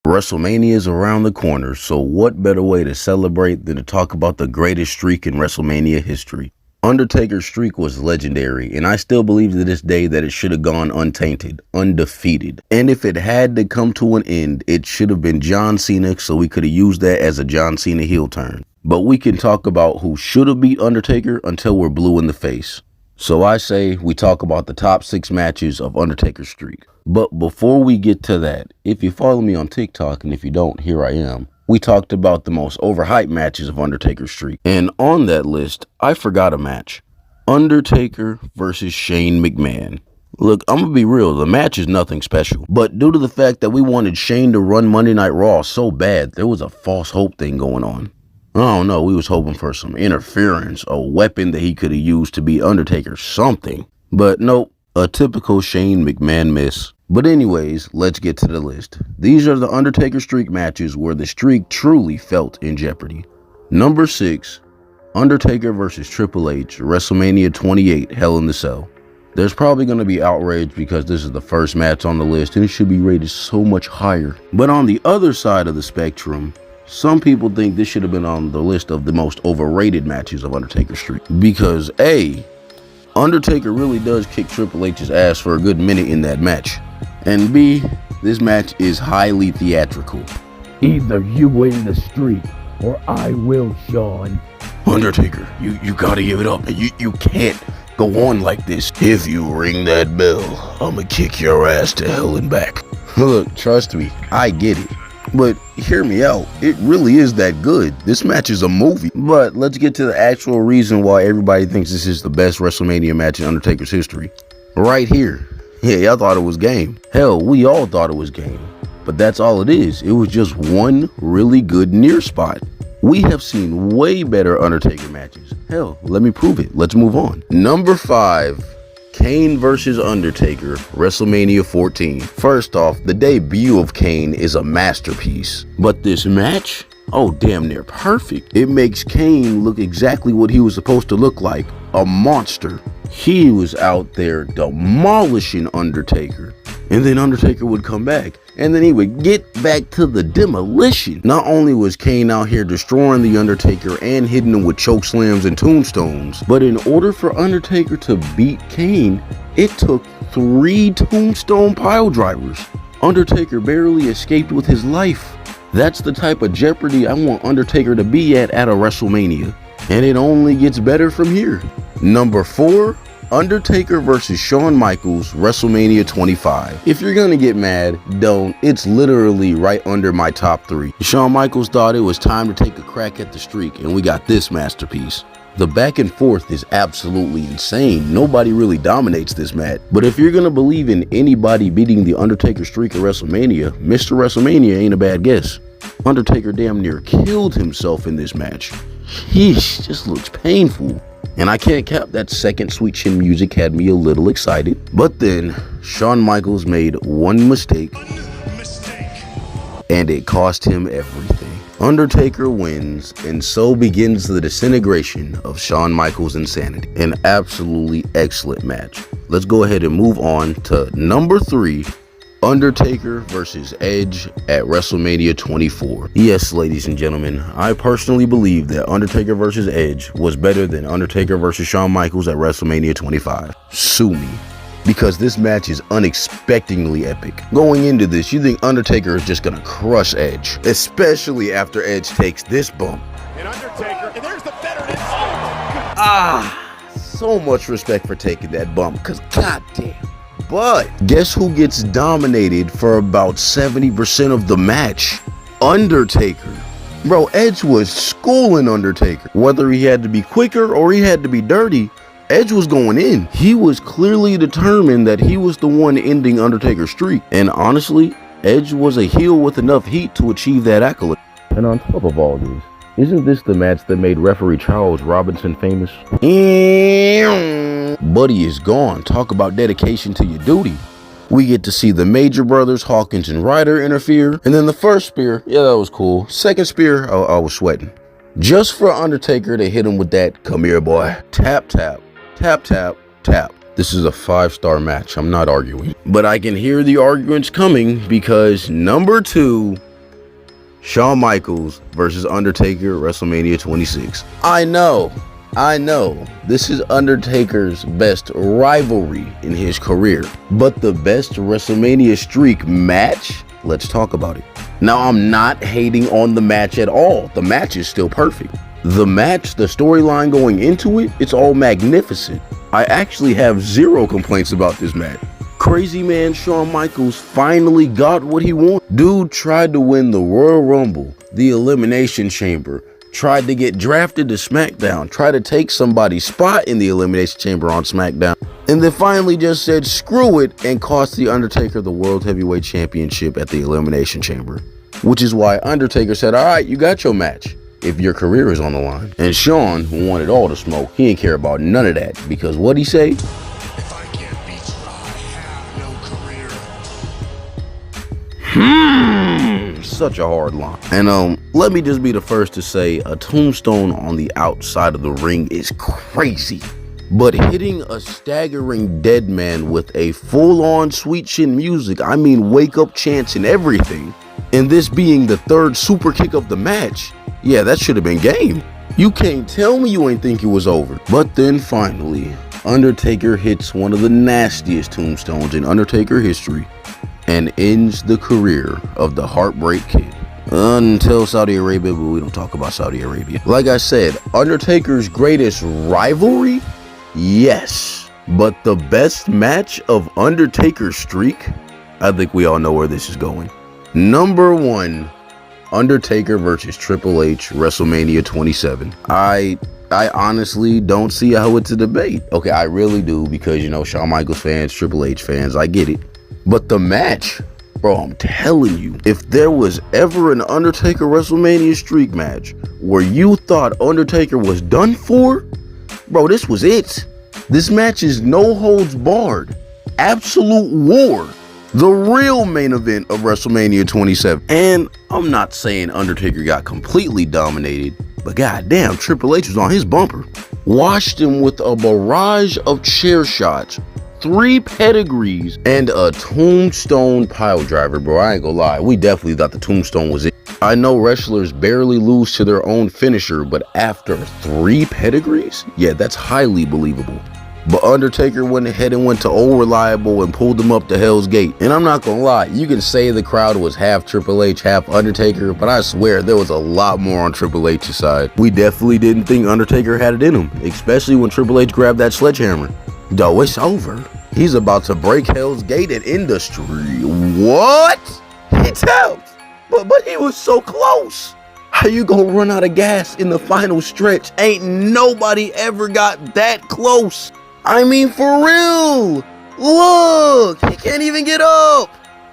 WrestleMania is around the corner, so what better way to celebrate than to talk about the greatest streak in WrestleMania history? Undertaker's streak was legendary, and I still believe to this day that it should have gone untainted, undefeated. And if it had to come to an end, it should have been John Cena, so we could have used that as a John Cena heel turn. But we can talk about who should have beat Undertaker until we're blue in the face. So I say we talk about the top 6 matches of Undertaker's streak. But before we get to that, if you follow me on TikTok, and if you don't, here I am, we talked about the most overhyped matches of Undertaker's streak. And on that list, I forgot a match. Undertaker versus Shane McMahon. Look, I'm gonna be real, the match is nothing special. But due to the fact that we wanted Shane to run Monday Night Raw so bad, there was a false hope thing going on. I don't know, we was hoping for some interference, a weapon that he could have used to beat Undertaker, something. But nope, a typical Shane McMahon miss. But anyways, let's get to the list. These are the Undertaker streak matches where the streak truly felt in jeopardy. Number 6, Undertaker versus Triple H, WrestleMania 28, Hell in the Cell. There's probably going to be outrage because this is the first match on the list and it should be rated so much higher. But on the other side of the spectrum, some people think this should have been on the list of the most overrated matches of Undertaker's streak. Because A, Undertaker really does kick Triple H's ass for a good minute in that match. And B, this match is highly theatrical. Either you win the streak, or I will, Sean. Undertaker, you gotta give it up. You can't go on like this. If you ring that bell, I'ma kick your ass to hell and back. Look, trust me, I get it. But hear me out, it really is that good. This match is a movie. But let's get to the actual reason why everybody thinks this is the best WrestleMania match in Undertaker's history. Right here. Yeah, y'all thought it was game. Hell, we all thought it was game. But that's all it is. It was just one really good near spot. We have seen way better Undertaker matches. Hell, let me prove it. Let's move on. Number 5. Kane versus Undertaker, WrestleMania 14. First off, the debut of Kane is a masterpiece. But this match? Oh, damn near perfect. It makes Kane look exactly what he was supposed to look like, a monster. He was out there demolishing Undertaker. And then Undertaker would come back. And then he would get back to the demolition. Not only was Kane out here destroying the Undertaker and hitting him with choke slams and tombstones, but in order for Undertaker to beat Kane, it took 3 tombstone pile drivers. Undertaker barely escaped with his life. That's the type of jeopardy I want Undertaker to be at a WrestleMania. And it only gets better from here. Number 4, Undertaker versus Shawn Michaels, WrestleMania 25. If you're gonna get mad, don't. It's literally right under my top 3. Shawn Michaels thought it was time to take a crack at the streak, and we got this masterpiece. The back and forth is absolutely insane. Nobody really dominates this match. But if you're gonna believe in anybody beating the Undertaker streak at WrestleMania, Mr. WrestleMania ain't a bad guess. Undertaker damn near killed himself in this match. He just looks painful. And I can't cap, that second Sweet Chin music had me a little excited. But then, Shawn Michaels made one mistake, and it cost him everything. Undertaker wins, and so begins the disintegration of Shawn Michaels' insanity. An absolutely excellent match. Let's go ahead and move on to number 3, Undertaker versus Edge at WrestleMania 24. Yes, ladies and gentlemen, I personally believe that Undertaker versus Edge was better than Undertaker versus Shawn Michaels at WrestleMania 25. Sue me. Because this match is unexpectedly epic. Going into this, you think Undertaker is just gonna crush Edge, especially after Edge takes this bump. And Undertaker, and there's the veteran. So much respect for taking that bump, because goddamn. But guess who gets dominated for about 70% of the match? Undertaker. Bro, Edge was schooling Undertaker. Whether he had to be quicker or he had to be dirty, Edge was going in. He was clearly determined that he was the one ending Undertaker's streak. And honestly, Edge was a heel with enough heat to achieve that accolade. And on top of all this, isn't this the match that made referee Charles Robinson famous? Buddy is gone. Talk about dedication to your duty. We get to see the Major Brothers, Hawkins and Ryder interfere. And then the first spear, yeah, that was cool. Second spear, I was sweating. Just for Undertaker to hit him with that, come here boy, tap, tap, tap, tap, tap. This is a 5-star match, I'm not arguing. But I can hear the arguments coming because number 2, Shawn Michaels versus Undertaker, WrestleMania 26. I know, this is Undertaker's best rivalry in his career, but the best WrestleMania streak match? Let's talk about it. Now, I'm not hating on the match at all. The match is still perfect. The match, the storyline going into it, it's all magnificent. I actually have zero complaints about this match. Crazy man Shawn Michaels finally got what he wanted. Dude tried to win the Royal Rumble, the Elimination Chamber, tried to get drafted to SmackDown, tried to take somebody's spot in the Elimination Chamber on SmackDown, and then finally just said screw it and cost The Undertaker the World Heavyweight Championship at the Elimination Chamber. Which is why Undertaker said, all right, you got your match if your career is on the line. And Shawn wanted all the smoke. He didn't care about none of that because what'd he say? If I can't beat you, I have no career. Such a hard line. And let me just be the first to say a tombstone on the outside of the ring is crazy. But hitting a staggering dead man with a full-on sweet chin music, I mean wake up chants and everything, and this being the third super kick of the match, yeah, that should have been game. You can't tell me you ain't think it was over. But then finally, Undertaker hits one of the nastiest tombstones in Undertaker history and ends the career of the Heartbreak Kid. Until Saudi Arabia, but we don't talk about Saudi Arabia. Like I said, Undertaker's greatest rivalry? Yes. But the best match of Undertaker's streak? I think we all know where this is going. Number 1, Undertaker versus Triple H, WrestleMania 27. I honestly don't see how it's a debate. Okay, I really do because, you know, Shawn Michaels fans, Triple H fans, I get it. But the match, bro, I'm telling you, if there was ever an Undertaker WrestleMania streak match where you thought Undertaker was done for, bro, this was it. This match is no holds barred. Absolute war. The real main event of WrestleMania 27. And I'm not saying Undertaker got completely dominated, but goddamn, Triple H was on his bumper. Washed him with a barrage of chair shots, 3 pedigrees, and a tombstone pile driver, bro. I ain't gonna lie, we definitely thought the tombstone was it. I know wrestlers barely lose to their own finisher, but after 3 pedigrees? Yeah, that's highly believable. But Undertaker went ahead and went to Old Reliable and pulled him up to Hell's Gate. And I'm not gonna lie, you can say the crowd was half Triple H, half Undertaker, but I swear there was a lot more on Triple H's side. We definitely didn't think Undertaker had it in him, especially when Triple H grabbed that sledgehammer. Though it's over. He's about to break Hell's Gate and industry. What? He tapped, but he was so close. How you gonna run out of gas in the final stretch? Ain't nobody ever got that close. I mean, for real. Look, he can't even get up.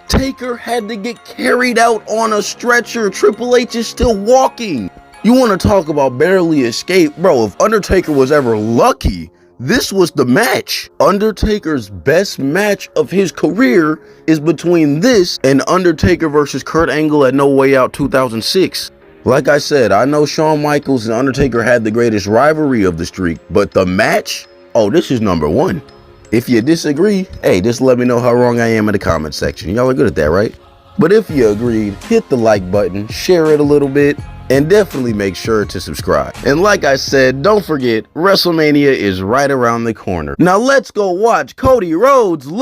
Taker had to get carried out on a stretcher. Triple H is still walking. You want to talk about barely escape? Bro, if Undertaker was ever lucky, this was the match. Undertaker's best match of his career is between this and Undertaker versus Kurt Angle at No Way Out 2006. Like I said, I know Shawn Michaels and Undertaker had the greatest rivalry of the streak, but the match? Oh, this is number 1. If you disagree, hey, just let me know how wrong I am in the comment section. Y'all are good at that, right? But if you agreed, hit the like button, share it a little bit, and definitely make sure to subscribe. And like I said, don't forget, WrestleMania is right around the corner. Now let's go watch Cody Rhodes lose.